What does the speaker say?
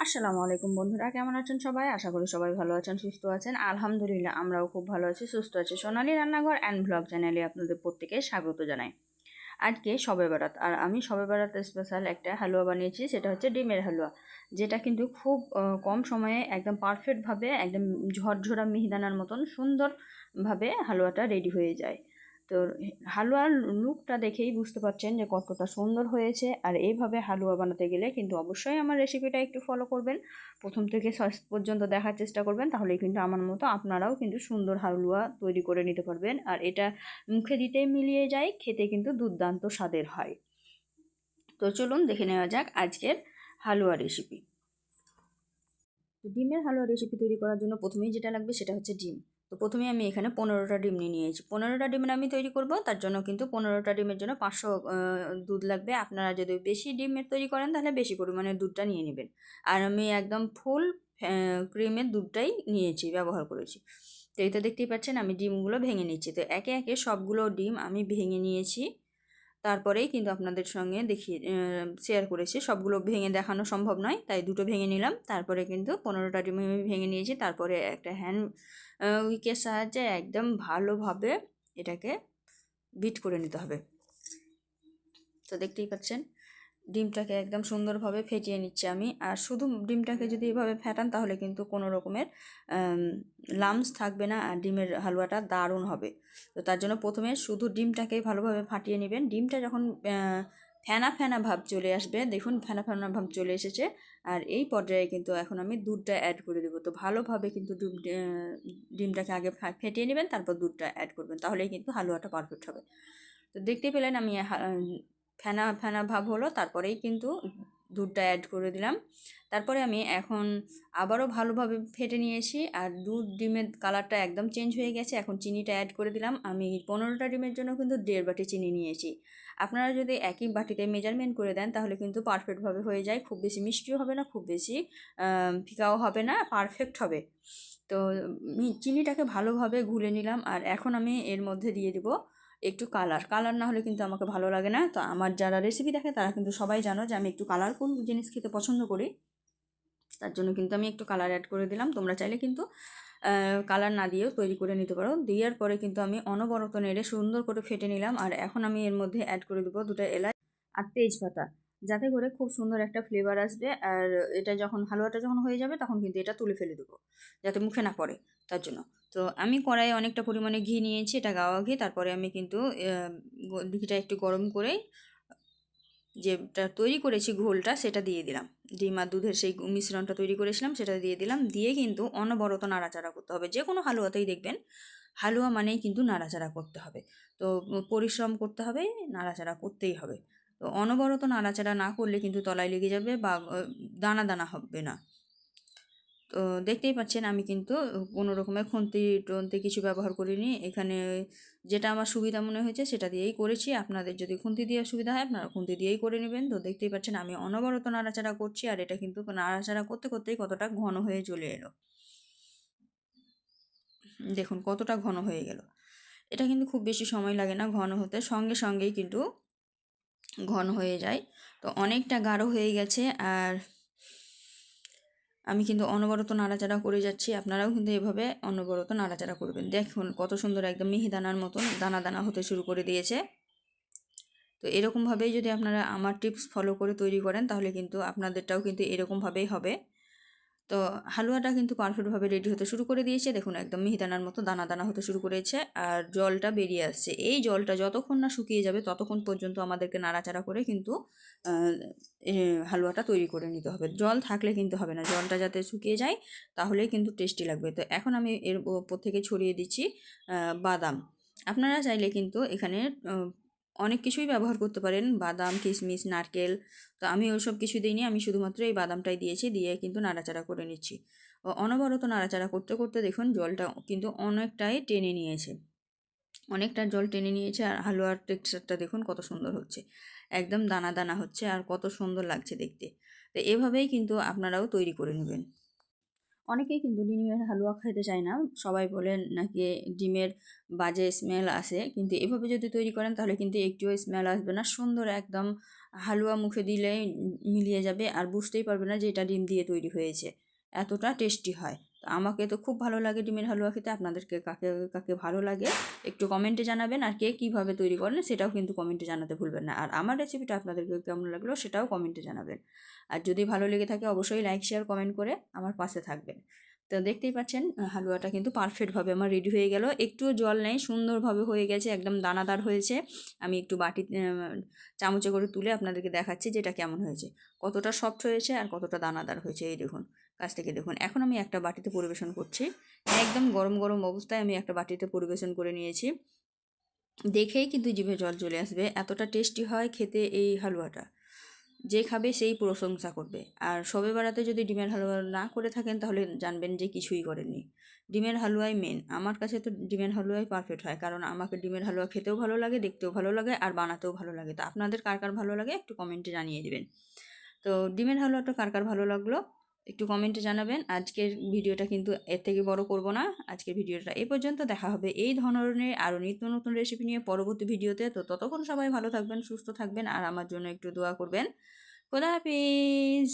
আসসালামু আলাইকুম বন্ধুরা, কেমন আছেন সবাই? আশা করি সবাই ভালো আছেন, সুস্থ আছেন। আলহামদুলিল্লাহ আমরাও খুব ভালো আছি, সুস্থ আছি। সোনালী রান্নাঘর অ্যান্ড ব্লগ চ্যানেলে আপনাদের প্রত্যেকে স্বাগত জানাই। আজকে শবে বরাত, আর আমি শবে বরাত স্পেশাল একটা হালুয়া বানিয়েছি, সেটা হচ্ছে ডিমের হালুয়া, যেটা কিন্তু খুব কম সময়ে একদম পারফেক্টভাবে একদম ঝরঝরা মিহিদানার মতন সুন্দরভাবে হালুয়াটা রেডি হয়ে যায়। তো হালুয়ার লুকটা দেখেই বুঝতে পারছেন যে কতটা সুন্দর হয়েছে। আর এইভাবে হালুয়া বানাতে গেলে কিন্তু অবশ্যই আমার রেসিপিটা একটু ফলো করবেন, প্রথম থেকে শেষ পর্যন্ত দেখার চেষ্টা করবেন, তাহলেই কিন্তু আমার মতো আপনারাও কিন্তু সুন্দর হালুয়া তৈরি করে নিতে পারবেন। আর এটা মুখে দিতেই মিলিয়ে যায়, খেতে কিন্তু দুর্দান্ত স্বাদের হয়। তো চলুন দেখে নেওয়া যাক আজকের হালুয়া রেসিপি। তো ডিমের হালুয়া রেসিপি তৈরি করার জন্য প্রথমেই যেটা লাগবে সেটা হচ্ছে ডিম। তো প্রথমে আমি এখানে 15টা ডিম নিয়ে নিয়েছি। 15টা ডিমের আমি তৈরি করব, তার জন্য কিন্তু 15টা ডিমের জন্য 500 দুধ লাগবে। আপনারা যদি বেশি ডিমের তৈরি করেন তাহলে বেশি পরিমাণে দুধটা নিয়ে নেবেন। আর আমি একদম ফুল ক্রিমের দুধটাই নিয়েছি, ব্যবহার করেছি। তো এটা দেখতেই পাচ্ছেন আমি ডিমগুলো ভেঙে নিচ্ছি। তো একে একে সবগুলো ডিম আমি ভেঙে নিয়েছি, তারপরেই কিন্তু আপনাদের সঙ্গে দেখিয়ে শেয়ার করেছি। সবগুলো ভেঙে দেখানো সম্ভব নয়, তাই দুটো ভেঙে নিলাম। তারপরে কিন্তু 15টা ডিম আমি ভেঙে নিয়েছি। তারপরে একটা হ্যান্ড উইকের সাহায্যে একদম ভালোভাবে এটাকে বিট করে নিতে হবে। তো দেখতেই পাচ্ছেন ডিমটাকে একদম সুন্দরভাবে ফেটিয়ে নিচ্ছি আমি। আর শুধু ডিমটাকে যদি এভাবে ফেটান তাহলে কিন্তু কোনো রকমের লামস থাকবে না, আর ডিমের হালুয়াটা দারুণ হবে। তো তার জন্য প্রথমে শুধু ডিমটাকেই ভালোভাবে ফাটিয়ে নেবেন। ডিমটা যখন ফেনা ফেনা ভাব চলে আসবে, দেখুন ফেনা ফেনা ভাব চলে এসেছে। আর এই পর্যায়ে কিন্তু এখন আমি দুধটা অ্যাড করে দেবো। তো ভালোভাবে কিন্তু ডিমটাকে আগে ফেটিয়ে নেবেন, তারপর দুধটা অ্যাড করবেন, তাহলেই কিন্তু হালুয়াটা পারফেক্ট হবে। তো দেখতেই পেলেন আমি ফেনা ফেনা ভাব হলো, তারপরেই কিন্তু দুধটা অ্যাড করে দিলাম। তারপরে আমি এখন আবারও ভালোভাবে ফেটে নিয়েছি, আর দুধ ডিমের কালারটা একদম চেঞ্জ হয়ে গেছে। এখন চিনিটা অ্যাড করে দিলাম। আমি 15টা ডিমের জন্য কিন্তু 1.5 বাটি চিনি নিয়েছি। আপনারা যদি একই বাটিতে মেজারমেন্ট করে দেন তাহলে কিন্তু পারফেক্টভাবে হয়ে যায়। খুব বেশি মিষ্টিও হবে না, খুব বেশি ফিকাও হবে না, পারফেক্ট হবে। তো চিনিটাকে ভালোভাবে গুলে নিলাম। আর এখন আমি এর মধ্যে দিয়ে দিব একটু কালার না হলে কিন্তু আমাকে ভালো লাগে না। তো আমার যারা রেসিপি দেখে তারা কিন্তু সবাই জানো যে আমি একটু কালারফুল জিনিস খেতে পছন্দ করি, তার জন্য কিন্তু আমি একটু কালার অ্যাড করে দিলাম। তোমরা চাইলে কিন্তু কালার না দিয়েও তৈরি করে নিতে পারো। দেওয়ার পরে কিন্তু আমি অনবরত নেড়ে সুন্দর করে ফেটে নিলাম। আর এখন আমি এর মধ্যে অ্যাড করে দেবো 2টা এলাচ আর তেজপাতা, যাতে করে খুব সুন্দর একটা ফ্লেভার আসবে। আর এটা যখন হালুয়াটা যখন হয়ে যাবে তখন কিন্তু এটা তুলে ফেলে দেবো, যাতে মুখে না পড়ে, তার জন্য। তো আমি কড়াইয়ে অনেকটা পরিমাণে ঘি নিয়েছি, এটা গাওয়া ঘি। তারপরে আমি কিন্তু ঘিটা একটু গরম করে যেটা তৈরি করেছি ঘোলটা সেটা দিয়ে দিলাম। ডিম আর দুধের সেই মিশ্রণটা তৈরি করেছিলাম সেটা দিয়ে দিলাম। দিয়ে কিন্তু অনবরত নাড়াচাড়া করতে হবে। যে কোনো হালুয়াতেই দেখবেন হালুয়া মানেই কিন্তু নাড়াচাড়া করতে হবে। তো পরিশ্রম করতে হবে, নাড়াচাড়া করতেই হবে। তো অনবরত নাড়াচাড়া না করলে কিন্তু তলায় লেগে যাবে বা দানা দানা হবে না। তো দেখতেই পাচ্ছেন আমি কিন্তু কোনো রকমের খুন্তি টন্তি কিছু ব্যবহার করিনি। এখানে যেটা আমার সুবিধা মনে হয়েছে সেটা দিয়েই করেছি। আপনাদের যদি খুন্তি দিয়ে সুবিধা হয় আপনারা খুন্তি দিয়েই করে নেবেন। তো দেখতেই পাচ্ছেন আমি অনবরত নাড়াচাড়া করছি, আর এটা কিন্তু নাড়াচাড়া করতে করতেই কতটা ঘন হয়ে চলে এলো। দেখুন কতটা ঘন হয়ে গেল। এটা কিন্তু খুব বেশি সময় লাগে না ঘন হতে, সঙ্গে সঙ্গেই কিন্তু ঘন হয়ে যায়। তো অনেকটা গাঢ় হয়ে গেছে, আর আমি কিন্তু অনবরত নাড়াচাড়া করে যাচ্ছি। আপনারাও কিন্তু এভাবে অনবরত নাড়াচাড়া করবেন। দেখুন কত সুন্দর একদম মিহিদানার মতন দানা দানা হতে শুরু করে দিয়েছে। তো এরকমভাবেই যদি আপনারা আমার টিপস ফলো করে তৈরি করেন তাহলে কিন্তু আপনাদেরটাও কিন্তু এরকমভাবেই হবে। তো হালুয়াটা কিন্তু পারফেক্টভাবে রেডি হতে শুরু করে দিয়েছে। দেখুন একদম মিহিদানার মতো দানা দানা হতে শুরু করেছে, আর জলটা বেরিয়ে আসছে। এই জলটা যতক্ষণ না শুকিয়ে যাবে ততক্ষণ পর্যন্ত আমাদেরকে নাড়াচাড়া করে কিন্তু হালুয়াটা তৈরি করে নিতে হবে। জল থাকলে কিন্তু হবে না, জলটা যাতে শুকিয়ে যায় তাহলেই কিন্তু টেস্টি লাগবে। তো এখন আমি এর উপর থেকে ছড়িয়ে দিচ্ছি বাদাম। আপনারা চাইলে কিন্তু এখানে অনেক কিছুই ব্যবহার করতে পারেন, বাদাম, কিশমিশ, নারকেল। তো আমি ওইসব কিছু দিইনি, আমি শুধুমাত্র এই বাদামটাই দিয়েছি, দিয়ে কিন্তু নাড়াচাড়া করে নিচ্ছি। অনবরত নাড়াচাড়া করতে করতে দেখুন জলটা কিন্তু অনেকটাই টেনে নিয়েছে, অনেকটা জল টেনে নিয়েছে। আর হালুয়ার টেক্সচারটা দেখুন কত সুন্দর হচ্ছে, একদম দানা দানা হচ্ছে আর কত সুন্দর লাগছে দেখতে। তো এভাবেই কিন্তু আপনারাও তৈরি করে নেবেন। অনেকেই কিন্তু ডিমের হালুয়া খেতে চায় না, সবাই বলেন নাকি ডিমের বাজে স্মেল আসে, কিন্তু এভাবে যদি তৈরি করেন তাহলে কিন্তু একটুও স্মেল আসবে না, সুন্দর একদম হালুয়া মুখে দিলেই মিলিয়ে যাবে আর বুঝতেই পারবে না যে এটা ডিম দিয়ে তৈরি হয়েছে, এতটা টেস্টি হয়। তো আমাকে তো খুব ভালো লাগে ডিমের হালুয়া খেতে, আপনাদেরকে কাকে কাকে ভালো লাগে একটু কমেন্টে জানাবেন, আর কে কীভাবে তৈরি করেন সেটাও কিন্তু কমেন্টে জানাতে ভুলবেন না, আর আমার রেসিপিটা আপনাদেরকে কেমন লাগলো সেটাও কমেন্টে জানাবেন। আর যদি ভালো লেগে থাকে অবশ্যই লাইক শেয়ার কমেন্ট করে আমার পাশে থাকবেন। তো দেখতেই পাচ্ছেন হালুয়াটা কিন্তু পারফেক্টভাবে আমার রেডি হয়ে গেল, একটুও জল নেই, সুন্দরভাবে হয়ে গেছে, একদম দানাদার হয়েছে। আমি একটু বাটি চামচে করে তুলে আপনাদেরকে দেখাচ্ছি যে এটা কেমন হয়েছে, কতটা সফট হয়েছে আর কতটা দানাদার হয়েছে। এই দেখুন, কাছ থেকে দেখুন। এখন আমি একটা বাটিতে পরিবেশন করছি, একদম গরম গরম অবস্থায় আমি একটা বাটিতে পরিবেশন করে নিয়েছি। দেখেই কিন্তু জিভে জল চলে আসবে, এতটা টেস্টি হয় খেতে এই হালুয়াটা, যে খাবে সেই প্রশংসা করবে। আর শবে বরাতে যদি ডিমের হালুয়া না করে থাকেন তাহলে জানবেন যে কিছুই করেননি। ডিমের হালুয়াই মেন, আমার কাছে তো ডিমের হালুয়াই পারফেক্ট হয়, কারণ আমাকে ডিমের হালুয়া খেতেও ভালো লাগে, দেখতেও ভালো লাগে আর বানাতেও ভালো লাগে। তো আপনাদের কার কার ভালো লাগে একটু কমেন্টে জানিয়ে দেবেন। তো ডিমের হালুয়াটা কার কার ভালো লাগলো একটু কমেন্টে জানাবেন। আজকের ভিডিওটা কিন্তু এর থেকে বড় করব না, আজকের ভিডিওটা এই পর্যন্ত। দেখা হবে এই ধরনের আরও নিত্য নতুন রেসিপি নিয়ে পরবর্তী ভিডিওতে। তো ততক্ষণ সবাই ভালো থাকবেন, সুস্থ থাকবেন আর আমার জন্য একটু দোয়া করবেন। খোদা হাফিজ।